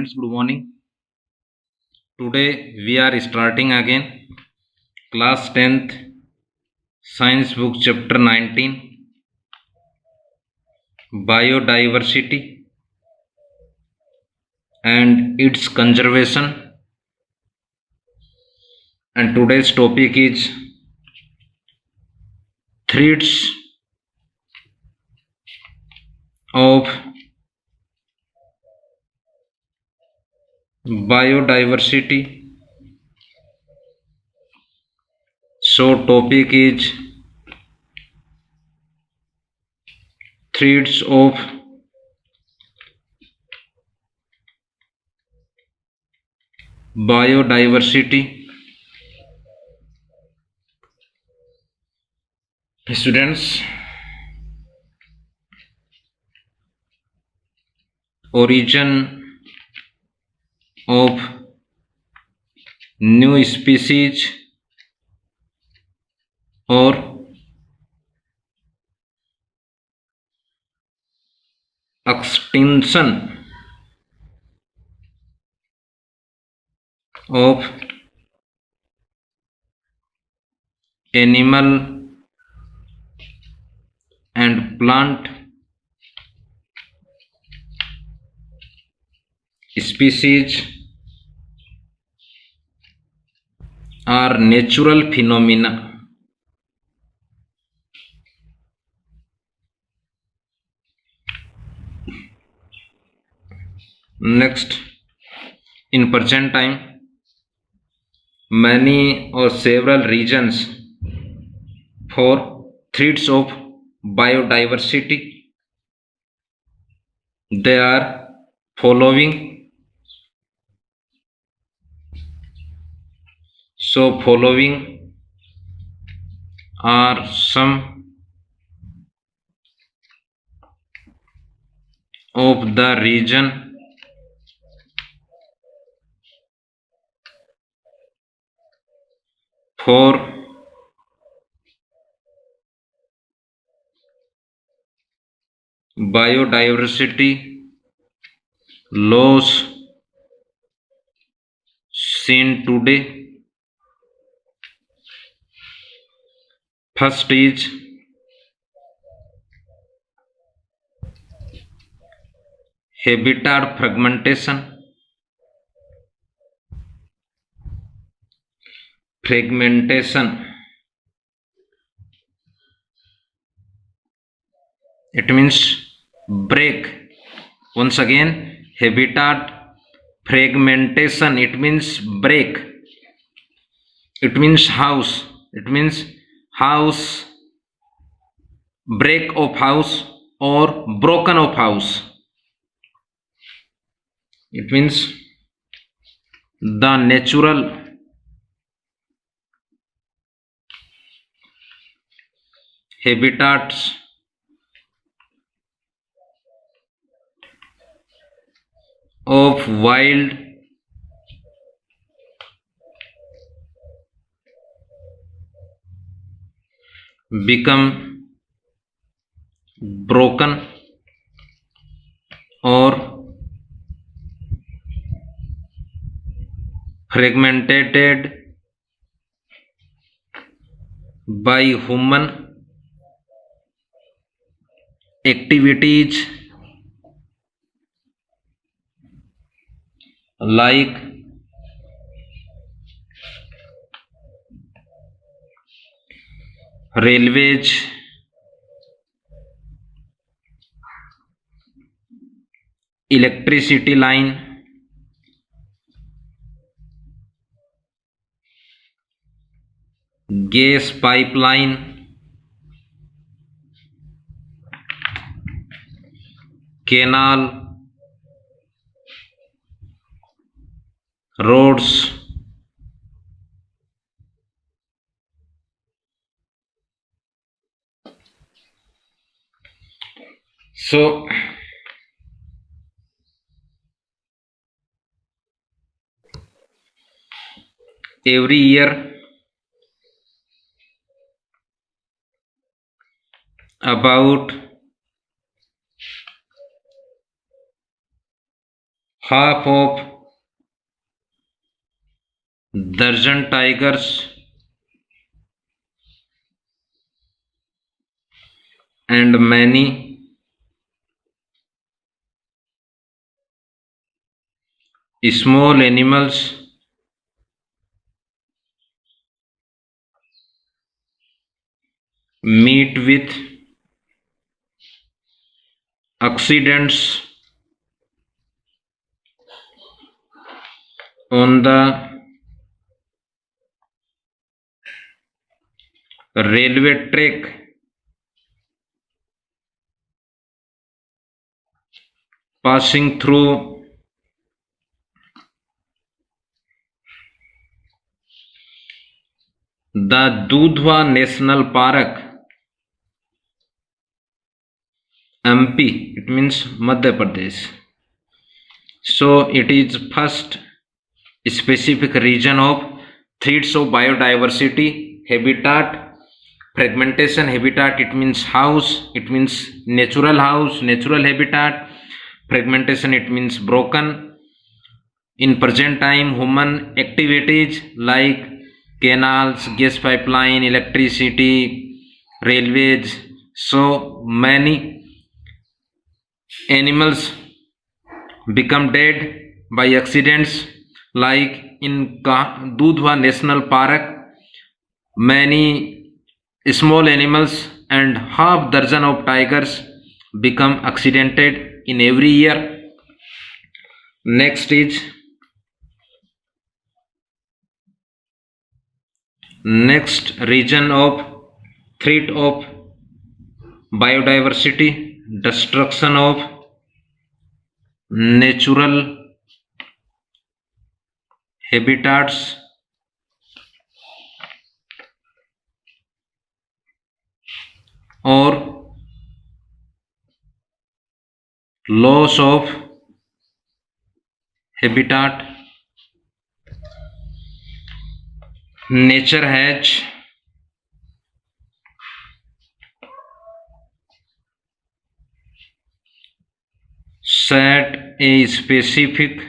students, good morning. Today we are starting again class 10th science book chapter 19 biodiversity and its conservation, and today's topic is threats of biodiversity. So topic is threats of biodiversity. Students, origin of new species or extinction of animal and plant species are natural phenomena. Next, in present time, many or several reasons for threats of biodiversity. They are following. So following are some of the reason for biodiversity loss seen today. First is habitat fragmentation. It means break. Once again, habitat fragmentation, it means break. It means house. It means house, break of house or broken of house. It means the natural habitats of wild become broken or fragmented by human activities like railways, electricity line, gas pipeline, canal, roads, so every year about half of dozen tigers and many small animals meet with accidents on the railway track, passing through the Dudhwa National Park, MP, it means Madhya Pradesh. So it is first specific region of threats of biodiversity, habitat, fragmentation. Habitat, it means house, it means natural house, natural habitat. Fragmentation, it means broken. In present time, human activities like canals, gas pipeline, electricity, railways, so many animals become dead by accidents. Like in Dudhwa National Park, many small animals and half dozen of tigers become accidented in every year. Next is next region of threat of biodiversity, destruction of natural habitats, or loss of habitat. Nature has set a specific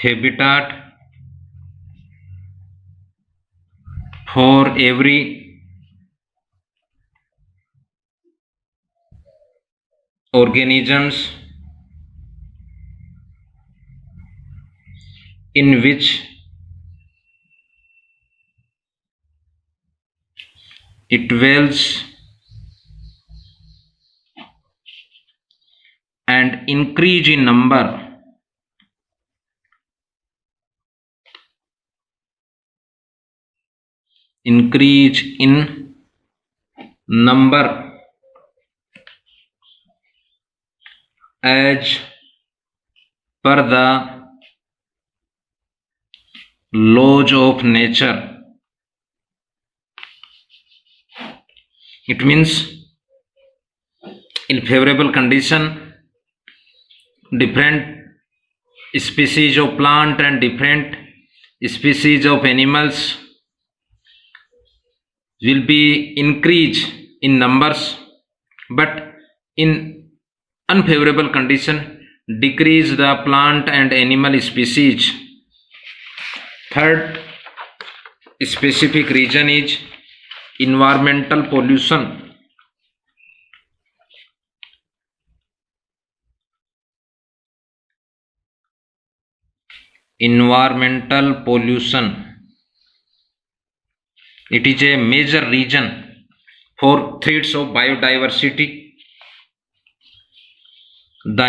habitat for every organisms in which it dwells, and increase in number increase in number as per the laws of nature. It means in favorable condition, different species of plant and different species of animals will be increase in numbers, but in unfavorable condition decrease the plant and animal species. Third specific reason is environmental pollution. Environmental pollution, it is a major reason for threats of biodiversity. The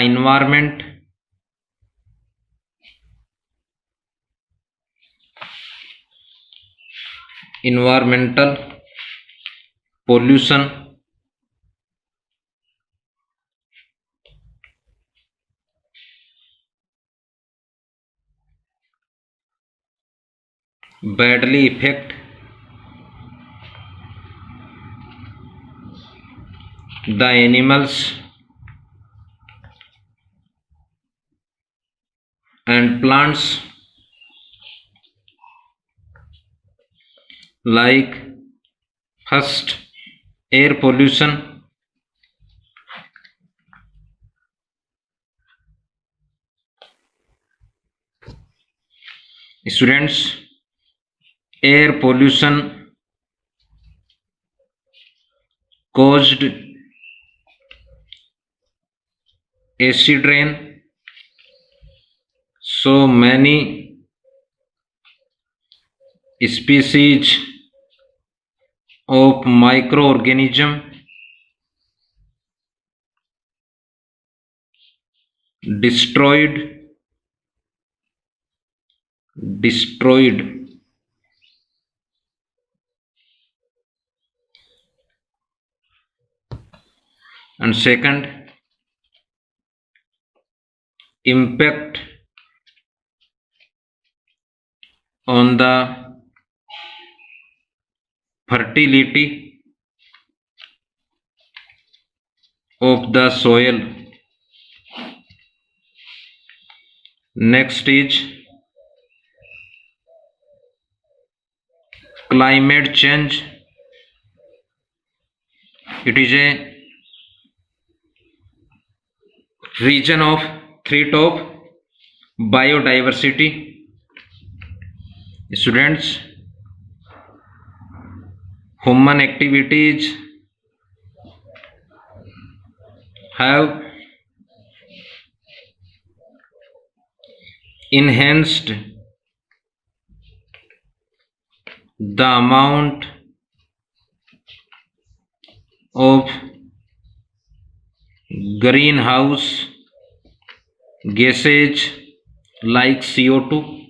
environmental pollution badly affect the animals and plants, like first air pollution, Students, air pollution caused acid rain. So many species of microorganism destroyed. And second, impact on the fertility of the soil. Next is climate change. It is a region of threat of biodiversity. Students, human activities have enhanced the amount of greenhouse gases like CO2.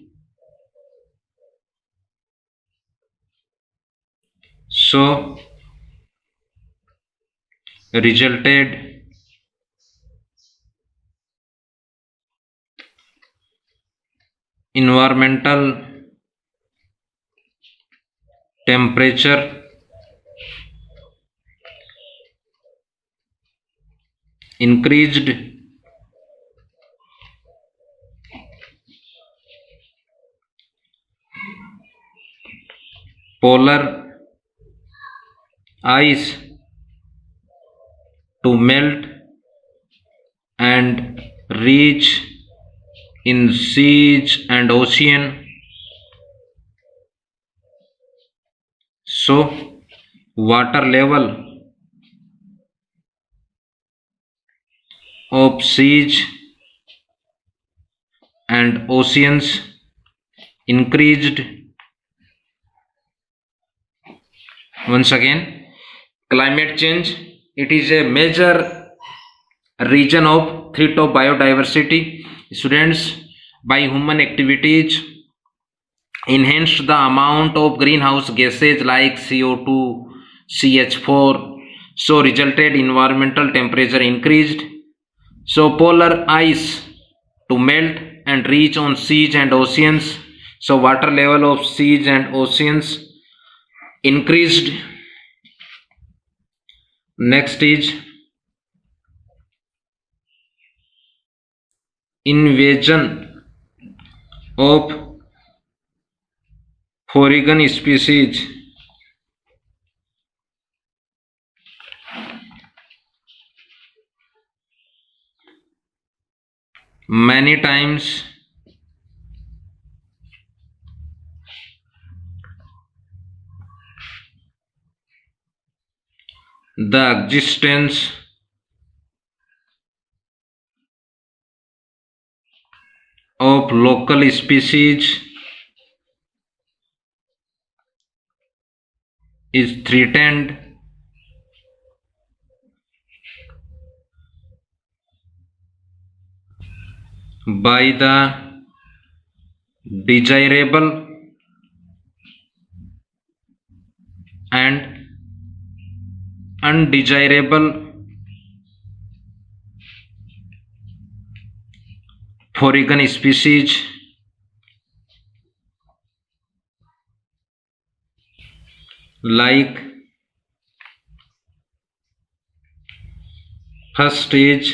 So resulted environmental temperature increased. Polar ice to melt and reach in seas and ocean. So water level of seas and oceans increased. Once again, climate change, it is a major region of threat of biodiversity. Students, by human activities enhanced the amount of greenhouse gases like CO2, CH4, so resulted environmental temperature increased. So polar ice to melt and reach on seas and oceans, so water level of seas and oceans increased. Next is invasion of foreign species. Many times the existence of local species is threatened by the desirable and undesirable foreign species like first is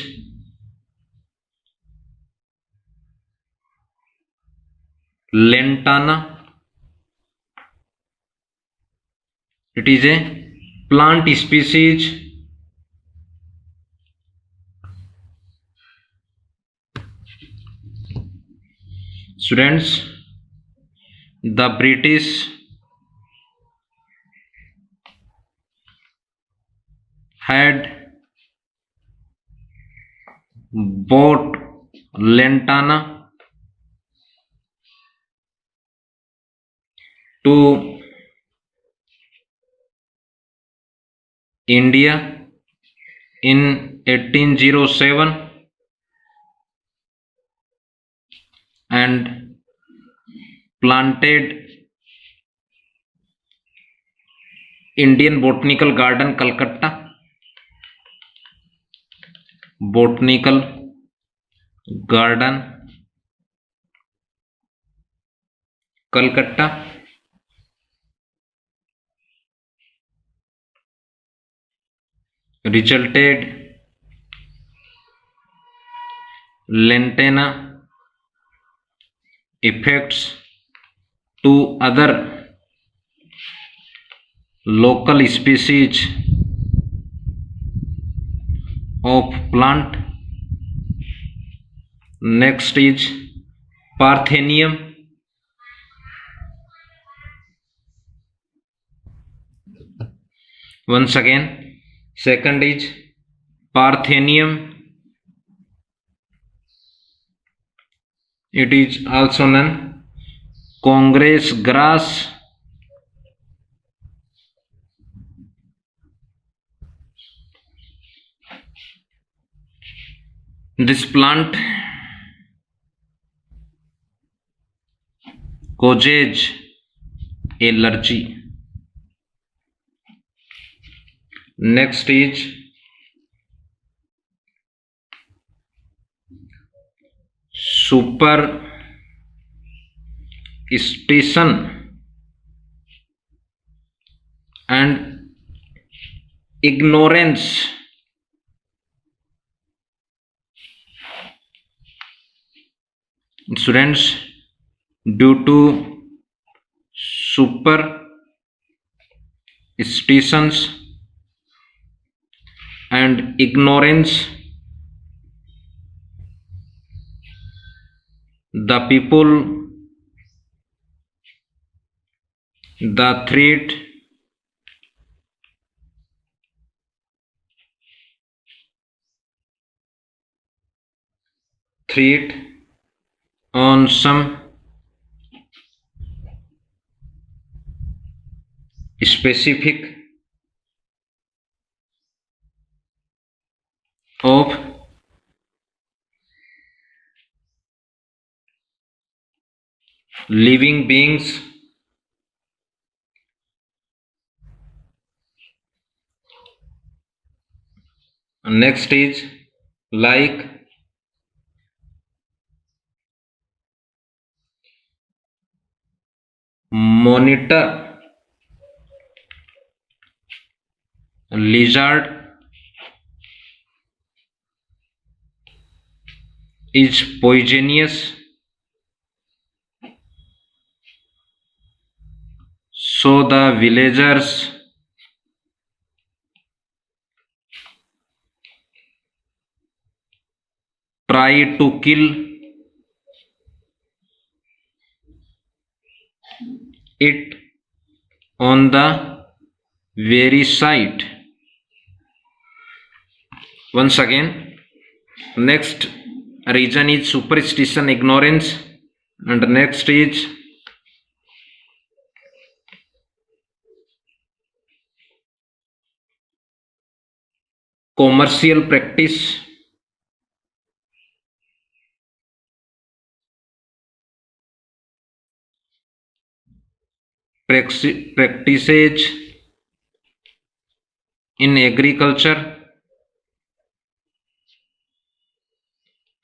lantana. It is a plant species students. the British had bought Lantana to India in 1807 and planted Indian Botanical Garden, Calcutta. Botanical Garden, Calcutta. Resulted Lantana effects to other local species of plant. Next is Parthenium. Once again, second is Parthenium. It is also known Congress grass. This plant causes allergy. Next is superstition and ignorance. Students, due to superstitions and ignorance, the people, the threat on some specific of living beings next is like monitor lizard is poisonous, so the villagers try to kill it on the very site. Once again, next reason is superstition, ignorance, and next is commercial practice. Practices in agriculture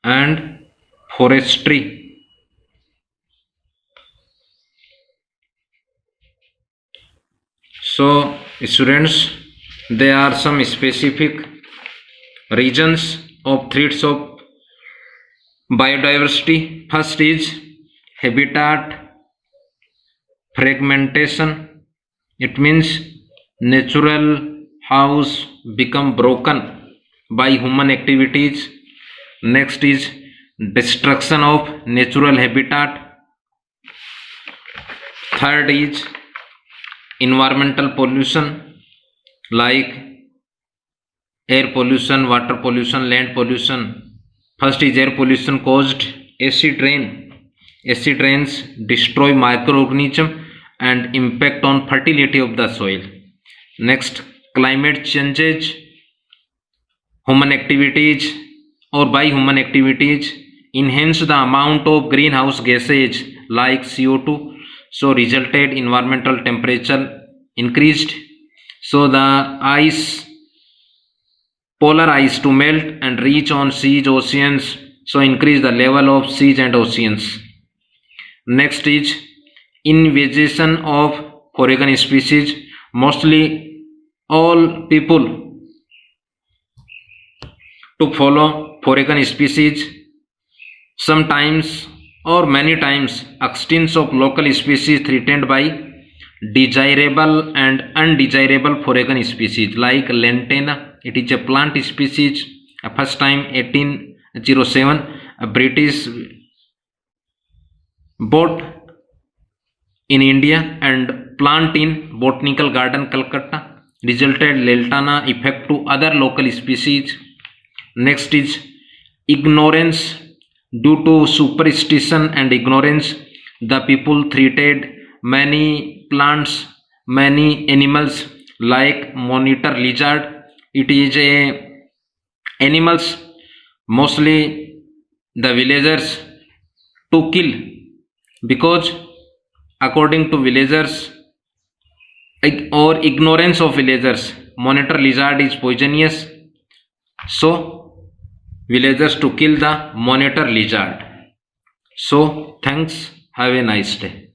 and forestry. So students, there are some specific regions of threats of biodiversity. First is habitat fragmentation. It means natural house become broken by human activities. Next is destruction of natural habitat. Third is environmental pollution like air pollution, water pollution, land pollution. First is air pollution caused acid rain. Acid rains destroy microorganisms and impact on fertility of the soil. Next, climate changes, human activities or by human activities enhance the amount of greenhouse gases like CO2, so resulted environmental temperature increased, so the polar ice to melt and reach on seas, oceans, so increase the level of seas and oceans. Next is invasion of foreign species. Mostly all people to follow foreign species. Sometimes or many times extinctions of local species threatened by desirable and undesirable foreign species like lantana. It is a plant species. First time 1807 a British bought in India and plant in Botanical Garden, Calcutta. Resulted lantana effect to other local species. Next is ignorance. Due to superstition and ignorance, the people treated many plants, many animals like monitor lizard. It is a animals mostly the villagers to kill because according to villagers or ignorance of villagers, monitor lizard is poisonous. So villagers to kill the monitor lizard. So thanks, have a nice day.